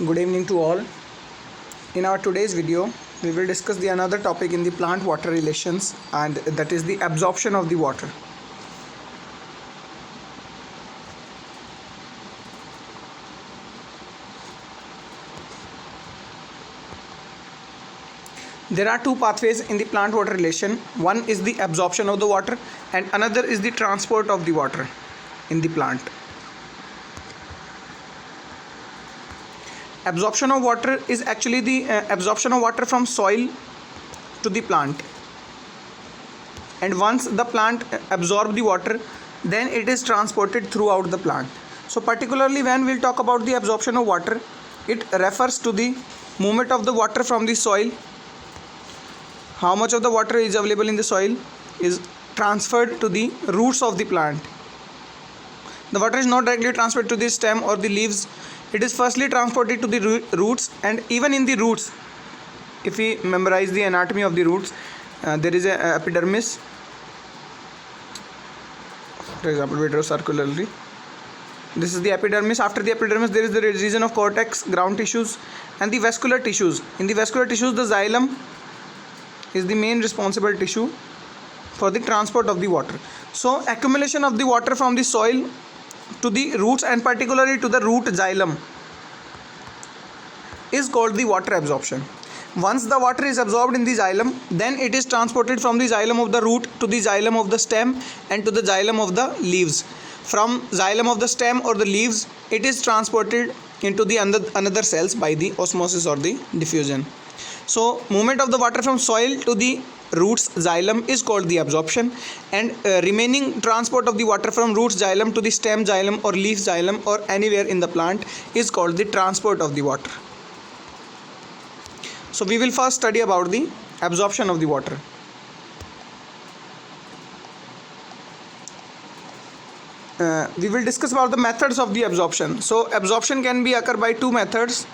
Good evening to all. In our today's video, we will discuss the another topic in the plant-water relations, and that is the absorption of the water. There are two pathways in the plant-water relation. One is the absorption of the water and another is the transport of the water in the plant. Absorption of water is actually the absorption of water from soil to the plant, and once the plant absorbs the water, then it is transported throughout the plant. So particularly when we'll talk about the absorption of water, it refers to the movement of the water from the soil. How much of the water is available in the soil is transferred to the roots of the plant. The water is not directly transferred to the stem or the leaves. It is firstly transported to the roots, and even in the roots, if we memorize the anatomy of the roots, there is a epidermis, for example, retrocircularly. This is the epidermis. After the epidermis, there is the region of cortex, ground tissues, and the vascular tissues. In the vascular tissues, the xylem is the main responsible tissue for the transport of the water. So accumulation of the water from the soil to the roots, and particularly to the root xylem, is called the water absorption. Once the water is absorbed in the xylem, then it is transported from the xylem of the root to the xylem of the stem and to the xylem of the leaves. From xylem of the stem or the leaves, it is transported into the another cells by the osmosis or the diffusion. So movement of the water from soil to the roots xylem is called the absorption, and remaining transport of the water from roots xylem to the stem xylem or leaf xylem or anywhere in the plant is called the transport of the water. So we will first study about the absorption of the water. We will discuss about the methods of the absorption. So absorption can be occur by two methods.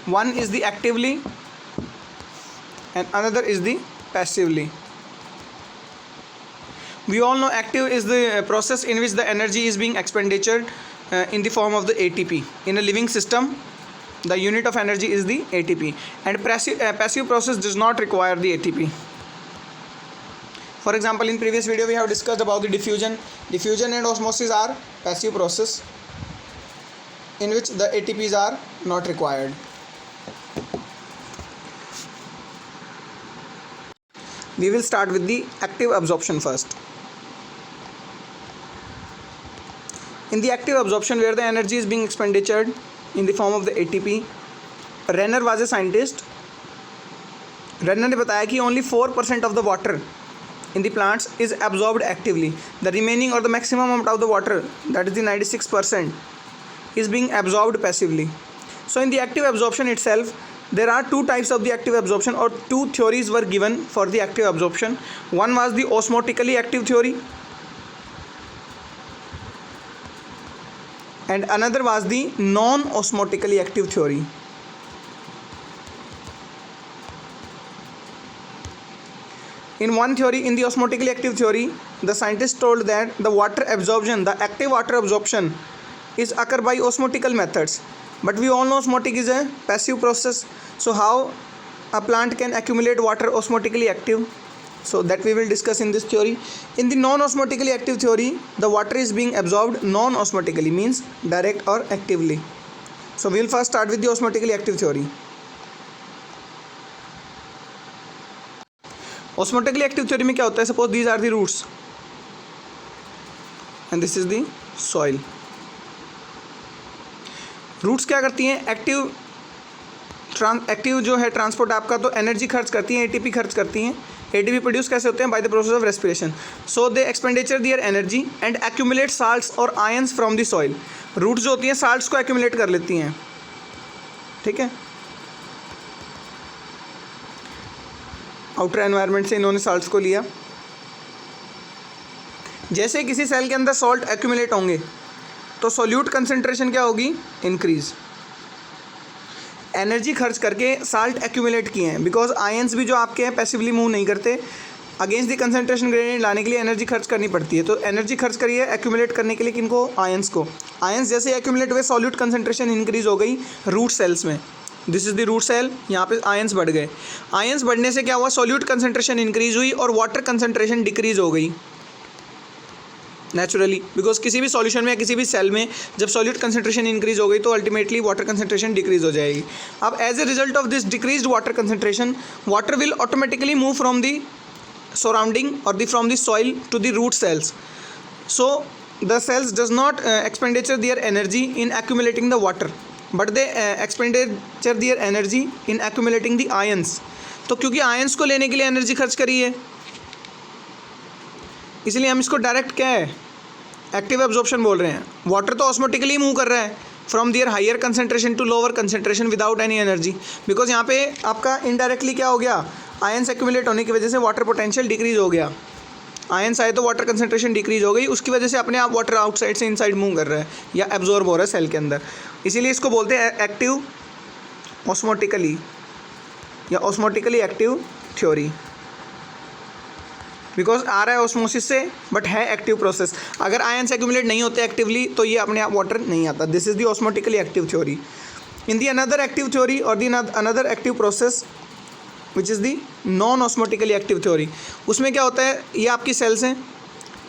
One is the actively and another is the passively. We all know active is the process in which the energy is being expended in the form of the ATP. In a living system, the unit of energy is the ATP, and passive process does not require the ATP. For example, in previous video we have discussed about the diffusion. Diffusion and osmosis are passive process in which the ATPs are not required. We will start with the active absorption first. In the active absorption, where the energy is being expended in the form of the ATP, Renner was a scientist. Renner ने बताया कि only 4% of the water in the plants is absorbed actively. The remaining or the maximum amount of the water, that is the 96%, is being absorbed passively. So in the active absorption itself, there are two types of the active absorption, or two theories were given for the active absorption. One was the osmotically active theory and another was the non-osmotically active theory. In one theory, in the osmotically active theory, the scientists told that the water absorption, the active water absorption, is occur by osmotical methods. But we all know osmotic is a passive process. So how a plant can accumulate water osmotically active? So that we will discuss in this theory. In the non-osmotically active theory, the water is being absorbed non-osmotically, means direct or actively. So we will first start with the osmotically active theory. Osmotically active theory में क्या होता है? Suppose these are the roots and this is the soil. Roots क्या करती हैं? Active जो है transport आपका, तो एनर्जी खर्च करती हैं, एटीपी खर्च करती हैं. एटीपी प्रोड्यूस कैसे होते हैं? By the process of respiration. So they expenditure their energy and accumulate salts और ions from the soil. Roots जो होती हैं साल्ट्स को एक्यूमुलेट कर लेती हैं, ठीक है. आउटर एनवायरनमेंट से इन्होंने साल्ट्स को लिया. जैसे किसी सेल के अंदर सॉल्ट एक्यूमुलेट होंगे तो सॉल्यूट कंसंट्रेशन क्या होगी? इंक्रीज. एनर्जी खर्च करके साल्ट एक्यूमुलेट किए हैं, बिकॉज आयंस भी जो आपके हैं पैसिवली मूव नहीं करते, अगेंस्ट द कंसंट्रेशन ग्रेडियंट लाने के लिए एनर्जी खर्च करनी पड़ती है। तो एनर्जी खर्च करिए एक्यूमुलेट करने के लिए किनको, आयंस को। आयंस जैसे एक्यूमुलेट हुए सॉल्यूट कंसंट्रेशन इंक्रीज हो गई रूट सेल्स में, this is the root cell, यहाँ पे आयंस बढ़ गए। आयंस बढ़ने से क्या हुआ, सॉल्यूट कंसंट्रेशन इंक्रीज हुई और वाटर कंसंट्रेशन डिक्रीज हो गई नेचुरली, बिकॉज किसी भी सॉल्यूशन में या किसी भी सेल में जब सॉल्यूट कंसंट्रेशन इंक्रीज हो गई तो अल्टीमेटली वाटर कंसंट्रेशन डिक्रीज हो जाएगी। अब as a result of this decreased water concentration, water will automatically move from the surrounding or from the soil to the root cells. So the cells does not expenditure their energy in accumulating the water, but they expenditure their energy in accumulating the ions. तो क्योंकि ions को लेने के लिए energy खर्च करी है, इसलिए हम इसको डायरेक्ट क्या है, एक्टिव एब्जॉर्प्शन बोल रहे हैं। वाटर तो ऑस्मोटिकली मूव कर रहा है from their higher concentration to lower concentration without any energy, because यहाँ पे आपका इनडायरेक्टली क्या हो गया, आयंस एक्यूमुलेट होने की वजह से वाटर पोटेंशियल डिक्रीज हो गया। आयंस आए तो वाटर कंसंट्रेशन डिक्रीज हो गई, उसकी वजह से अपने आप वाटर आउटसाइड से इनसाइड मूव कर रहा है या एब्जॉर्ब हो रहा है सेल के अंदर, इसीलिए इसको बोलते हैं एक्टिव ऑस्मोटिकली या ऑस्मोटिकली एक्टिव थ्योरी, बिकॉज आ रहा है ऑस्मोसिस से बट है एक्टिव प्रोसेस। अगर आयंस एक्यूमुलेट नहीं होते एक्टिवली तो ये अपने आप वाटर नहीं आता। This is the osmotically active theory. In the another active theory और the another active process which is the non osmotically active theory, उसमें क्या होता है, ये आपकी सेल्स हैं,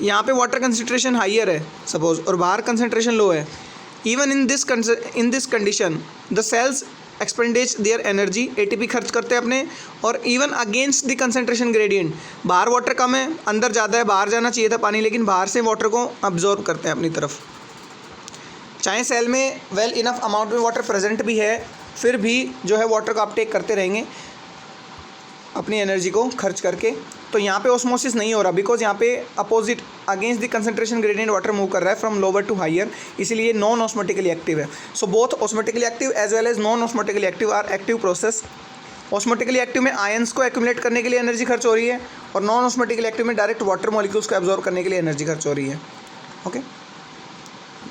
यहाँ पे वाटर कंसंट्रेशन हाइयर है सपोज और बाहर कंसंट्रेशन लो है। Even in this condition the cells expendage their energy, ATP खर्च करते हैं अपने, और even against the concentration gradient, बाहर वाटर कम है अंदर ज़्यादा है, बाहर जाना चाहिए था पानी लेकिन बाहर से वाटर को अब्जॉर्ब करते हैं अपनी तरफ। चाहे सेल में वेल इनफ अमाउंट में वाटर प्रेजेंट भी है फिर भी जो है वाटर को अपटेक करते रहेंगे अपनी एनर्जी को खर्च करके। तो यहाँ पे ऑस्मोसिस नहीं हो रहा बिकॉज यहाँ पे opposite against the concentration gradient water move कर रहा है फ्रॉम लोअर टू हायर, इसीलिए नॉन ऑस्मोटिकली एक्टिव है। So both osmotically active as well as non osmotically active are active process. Osmotically active में आयंस को accumulate करने के लिए एनर्जी खर्च हो रही है और नॉन ऑस्मोटिकली एक्टिव में डायरेक्ट वाटर मॉलिक्यूल्स को एब्जॉर्ब करने के लिए एनर्जी खर्च हो रही है। Okay,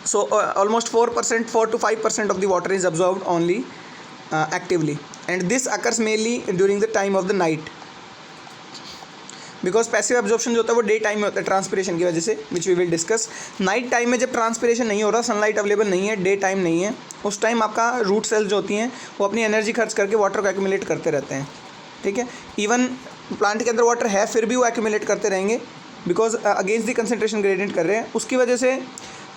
so almost 4% to 5% of the water is absorbed only actively, and this occurs mainly during the time of the night, because passive absorption जो होता है वो डे टाइम में होता है ट्रांसपिरेशन की वजह से, which we will discuss. Night time में जब ट्रांसपिरेशन नहीं हो रहा, सनलाइट अवेलेबल नहीं है, डे टाइम नहीं है, उस टाइम आपका रूट सेल्स जो होती हैं वो अपनी एनर्जी खर्च करके वाटर को एक्यूमुलेट करते रहते हैं। ठीक है, इवन प्लांट के अंदर वाटर है फिर भी वो एक्यूमुलेट करते रहेंगे because against the concentration gradient कर रहे हैं। उसकी वजह से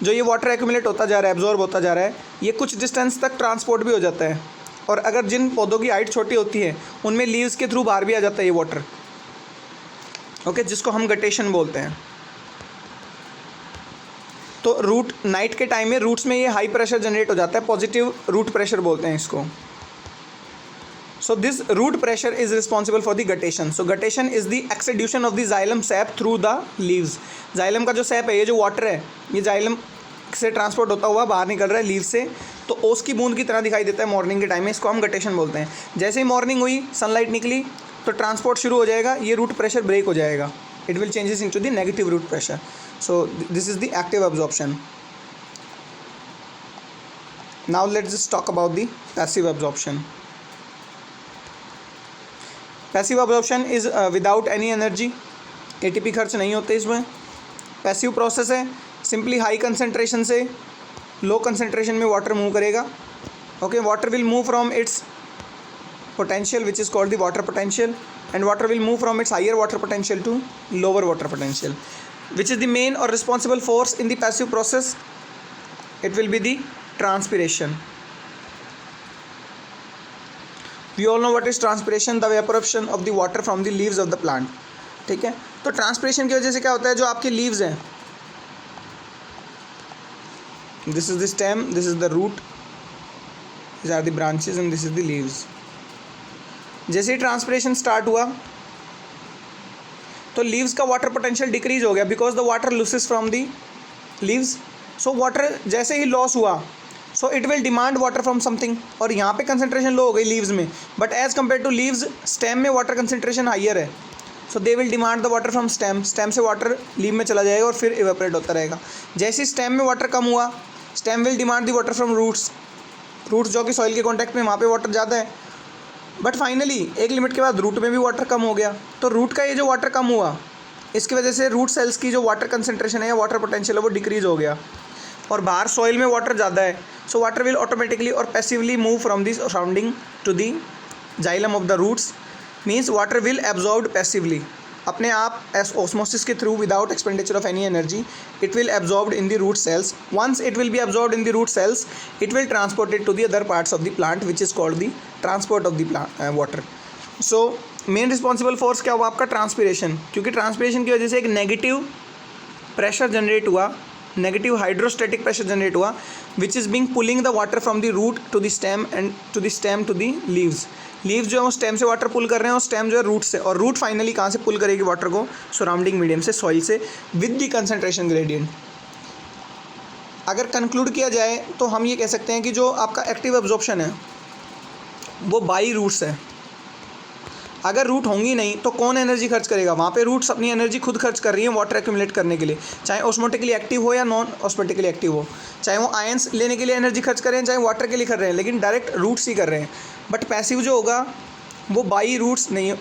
जो ये वाटर एक्यूमुलेट होता जा रहा है, एब्जॉर्ब होता जा रहा है, ये कुछ डिस्टेंस तक ट्रांसपोर्ट भी हो जाता है, और अगर जिन पौधों की हाइट छोटी होती है उनमें लीव्स के थ्रू बाहर भी आ जाता है ये वाटर। ओके, जिसको हम गटेशन बोलते हैं। तो रूट नाइट के टाइम में रूट्स में ये हाई प्रेशर जनरेट हो जाता है, पॉजिटिव रूट प्रेशर बोलते हैं इसको। So this root pressure is responsible for the guttation. So guttation is the exudation of the xylem sap through the leaves. Xylem का जो सैप है, ये जो वाटर है, ये जाइलम से ट्रांसपोर्ट होता हुआ बाहर निकल रहा है लीव से, तो ओस की बूंद की तरह दिखाई देता है मॉर्निंग के टाइम में, इसको हम गटेशन बोलते हैं। जैसे ही मॉर्निंग हुई, सनलाइट निकली तो ट्रांसपोर्ट शुरू हो जाएगा, ये रूट प्रेशर ब्रेक हो जाएगा, it will changes into the negative root pressure. So this is the active absorption. Now let's just talk about the passive absorption. Passive absorption is without any energy, ATP खर्च नहीं होते इसमें। Passive process है, simply high concentration से low concentration में water move करेगा। Okay, water will move from its potential which is called the water potential, and water will move from its higher water potential to lower water potential. Which is the main or responsible force in the passive process? It will be the transpiration. We all know what is transpiration, the evaporation of the water from the leaves of the plant. ठीक है, तो transpiration की वजह से क्या होता है, जो आपके लीव्स हैं, this is the stem, this is the root, these are the branches and this is the leaves. जैसे ही ट्रांसपिरेशन स्टार्ट हुआ तो लीव्स का वाटर पोटेंशियल डिक्रीज हो गया because the water loses from the leaves. So water जैसे ही loss हुआ, so it will demand water from something, और यहाँ पे कंसंट्रेशन लो हो गई लीव्स में, but as compare to leaves stem में वाटर कंसंट्रेशन हाइयर है, so they will demand the water from stem. Stem से वाटर लीव में चला जाएगा और फिर इवेपोरेट होता रहेगा। जैसे ही स्टेम में वाटर कम हुआ, stem will demand the water from roots. Roots जो कि सॉइल के कॉन्टैक्ट में, वहाँ पे वाटर ज़्यादा है, बट फाइनली एक लिमिट के बाद रूट में भी वाटर कम हो गया, तो रूट का ये जो वाटर कम हुआ इसकी वजह से रूट सेल्स की जो वाटर कंसंट्रेशन है या वाटर पोटेंशियल है वो डिक्रीज हो गया, और बाहर सॉइल में वाटर ज़्यादा है, सो वाटर विल ऑटोमेटिकली और passively move from the surrounding to the xylem of the roots, means water will absorbed passively, अपने आप एस ऑस्मोसिस के through without expenditure of any energy it will absorbed in the root cells. Once it will be absorbed in the root cells it will transported to the other parts of the plant which is called the transport of the water. So main responsible force क्या हुआ आपका? Transpiration, क्योंकि transpiration की वजह से एक negative pressure generate हुआ, negative hydrostatic pressure generate हुआ which is being pulling the water from the root to the stem and to the stem to the leaves. Leaves जो है वो स्टेम से वाटर पुल कर रहे हैं और स्टेम जो है रूट से, और रूट फाइनली कहाँ से पुल करेगी वाटर को? सराउंडिंग मीडियम से, सॉइल से, विद द कंसंट्रेशन ग्रेडियंट. अगर कंक्लूड किया जाए तो हम ये कह सकते हैं कि जो आपका एक्टिव एब्जॉर्प्शन है वो बाई रूट्स है. अगर रूट होंगी नहीं तो कौन एनर्जी खर्च करेगा? वहाँ पे रूट्स अपनी एनर्जी खुद खर्च कर रही हैं वाटर एक्यूमुलेट करने के लिए, चाहे ऑस्मोटिकली एक्टिव हो या नॉन ऑस्मोटिकली एक्टिव हो, चाहे वो आयंस लेने के लिए एनर्जी खर्च करें चाहे वाटर के लिए कर रहे हैं, लेकिन डायरेक्ट रूट्स ही कर रहे हैं. बट पैसिव जो होगा वो बाई रूट्स नहीं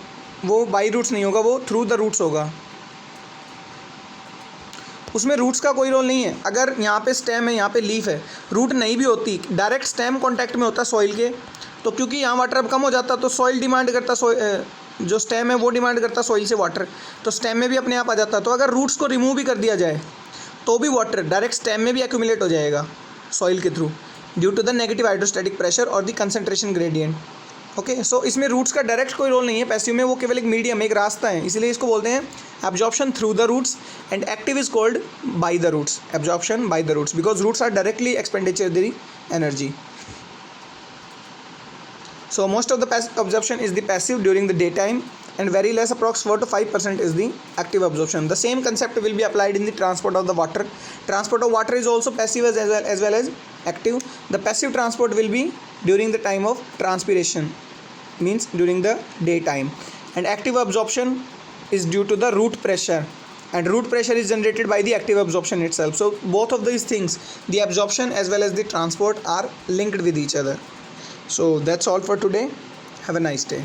होगा, वो थ्रू द रूट्स होगा. उसमें रूट्स का कोई रोल नहीं है. अगर यहाँ पे स्टेम है, यहाँ पे लीफ है, रूट नहीं भी होती, डायरेक्ट स्टेम कॉन्टैक्ट में होता सॉइल के, तो क्योंकि यहाँ वाटर अब कम हो जाता तो सॉइल डिमांड करता, जो स्टेम है वो डिमांड करता सॉइल से वाटर, तो स्टेम में भी अपने आप आ जाता. तो अगर रूट्स को रिमूव भी कर दिया जाए तो भी वाटर डायरेक्ट स्टेम में भी एक्यूमुलेट हो जाएगा सॉइल के through due to the negative hydrostatic pressure और the concentration gradient. Okay, so इसमें रूट्स का डायरेक्ट कोई रोल नहीं है पैसिव में, वो केवल एक मीडियम, एक रास्ता है, इसलिए इसको बोलते हैं absorption through the roots and active is called by the roots, absorption by the roots, because roots are directly expenditure the energy. So most of the absorption is the passive during the daytime and very less, approx 4 to 5% is the active absorption. The same concept will be applied in the transport of the water. Transport of water is also passive as well as active. The passive transport will be during the time of transpiration, means during the daytime, and active absorption is due to the root pressure, and root pressure is generated by the active absorption itself. So both of these things, the absorption as well as the transport, are linked with each other. So that's all for today. Have a nice day.